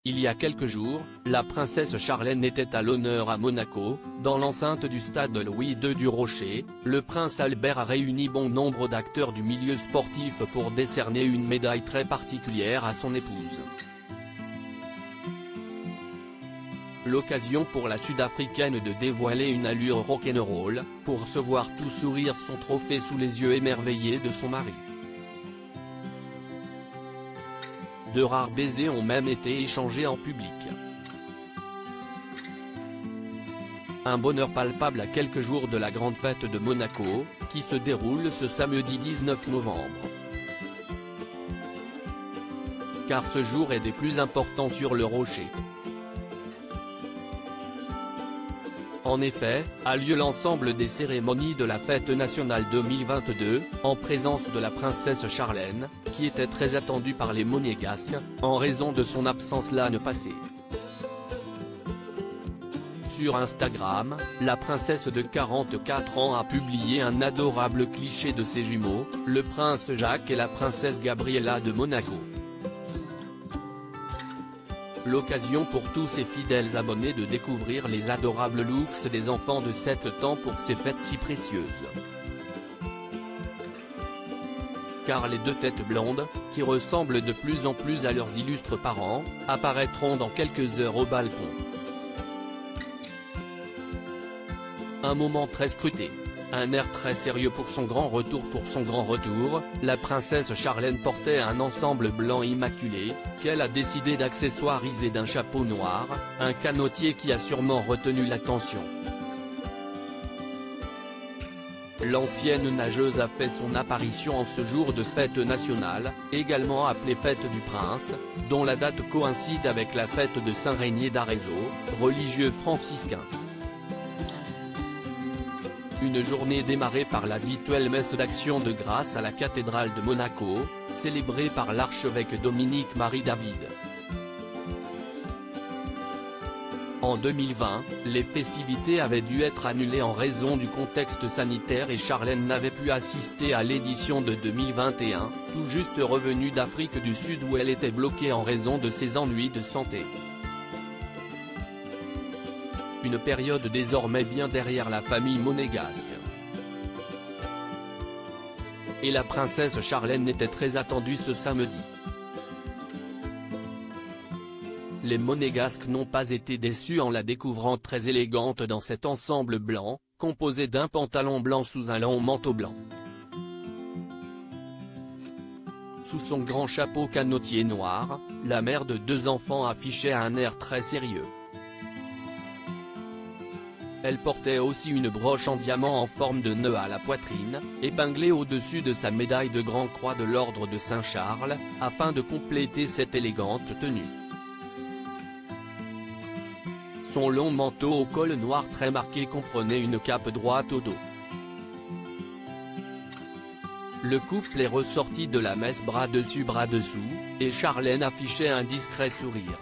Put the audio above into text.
Il y a quelques jours, la princesse Charlène était à l'honneur à Monaco, dans l'enceinte du stade Louis II du Rocher. Le prince Albert a réuni bon nombre d'acteurs du milieu sportif pour décerner une médaille très particulière à son épouse. L'occasion pour la Sud-Africaine de dévoiler une allure rock'n'roll, pour se voir tout sourire son trophée sous les yeux émerveillés de son mari. De rares baisers ont même été échangés en public. Un bonheur palpable à quelques jours de la grande fête de Monaco, qui se déroule ce samedi 19 novembre. Car ce jour est des plus importants sur le Rocher. En effet, a lieu l'ensemble des cérémonies de la fête nationale 2022, en présence de la princesse Charlène, qui était très attendue par les Monégasques, en raison de son absence l'année passée. Sur Instagram, la princesse de 44 ans a publié un adorable cliché de ses jumeaux, le prince Jacques et la princesse Gabriella de Monaco. L'occasion pour tous ses fidèles abonnés de découvrir les adorables looks des enfants de 7 ans pour ces fêtes si précieuses. Car les deux têtes blondes, qui ressemblent de plus en plus à leurs illustres parents, apparaîtront dans quelques heures au balcon. Un moment très scruté. Un air très sérieux pour son grand retour. La princesse Charlène portait un ensemble blanc immaculé, qu'elle a décidé d'accessoiriser d'un chapeau noir, un canotier qui a sûrement retenu l'attention. L'ancienne nageuse a fait son apparition en ce jour de fête nationale, également appelée fête du prince, dont la date coïncide avec la fête de Saint-Régnier d'Arezzo, religieux franciscain. Une journée démarrée par l'habituelle messe d'action de grâce à la cathédrale de Monaco, célébrée par l'archevêque Dominique-Marie David. En 2020, les festivités avaient dû être annulées en raison du contexte sanitaire et Charlène n'avait pu assister à l'édition de 2021, tout juste revenue d'Afrique du Sud où elle était bloquée en raison de ses ennuis de santé. Une période désormais bien derrière la famille monégasque. Et la princesse Charlène était très attendue ce samedi. Les Monégasques n'ont pas été déçus en la découvrant très élégante dans cet ensemble blanc, composé d'un pantalon blanc sous un long manteau blanc. Sous son grand chapeau canotier noir, la mère de 2 enfants affichait un air très sérieux. Elle portait aussi une broche en diamant en forme de nœud à la poitrine, épinglée au-dessus de sa médaille de Grand Croix de l'Ordre de Saint-Charles, afin de compléter cette élégante tenue. Son long manteau au col noir très marqué comprenait une cape droite au dos. Le couple est ressorti de la messe bras dessus bras dessous, et Charlène affichait un discret sourire.